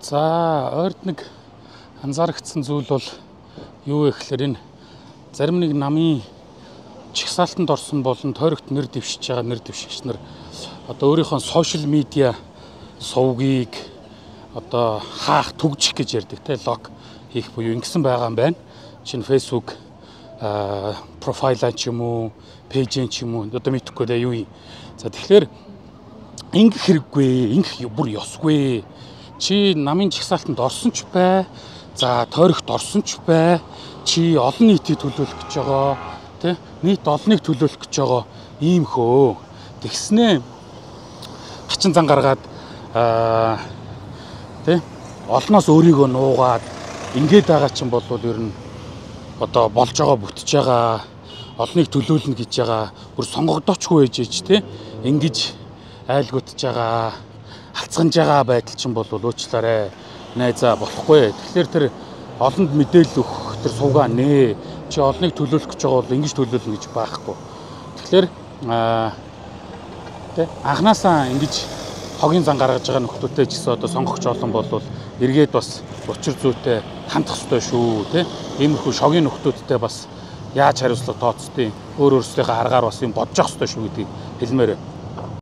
За ойрд нэг анзаарэгдсэн зүйл бол юу вэ гэхээр энэ зарим нэг намын чагсаалтанд орсон болон тойрогт нэр дэвшиж байгаа нэр дэвшигч нар одоо өөрийнхөө сошиал медиа сувгийг одоо хаах түгжих гэж ярьдаг те лог хийх буюу ингэсэн байгаа юм байна. Чинь Facebook профайлаа ч юм уу, пэйжэн ч юм уу одоо мэдхгүй дээ юу юм. За тэгэхээр ингэх хэрэггүй, ингэх бүр ёсгүй. Чи намын чагсаалтанд орсон ч бай. За тойрогт орсон ч бай. Чи олон нийтийг төлөөлөх гэж байгаа. Тэ? Нийт олныг төлөөлөх гэж байгаа ийм хөө. Тэгснээ хачин зан гаргаад тэ? Олноос өөрийгөө нуугаад ингээд байгаа чинь бол ер нь одоо болж байгаа бүтэж байгаа олныг төлөөлнө гэж байгаа бүр сонгогдоочгүй байж тэ? Ингэж айлгуудж байгаа хацганж байгаа байдал чинь бол уучлаарай найзаа болохгүй. Тэгэхээр тэр олонд мэдээлэл өгөх тэр суугаа нээ. Чи олныг төлөөлөх гэж байгаа бол ингэж төлөөлнө гэж байхгүй. Тэгэхээр тэ анханасаа ингэж хогийн зан гаргаж байгаа нөхдөөтэй ч гэсэн одоо сонгогч олон бол эргээд бас учир зүйтэй хандах ёстой шүү тэ. Иймэрхүү шогийн нөхдөөдтэй бас яаж хариуцлага тооцдیں۔ Өөр өөрсдийнхээ аргаар бас юм бодож явах ёстой шүү гэдгийг хэлмээр.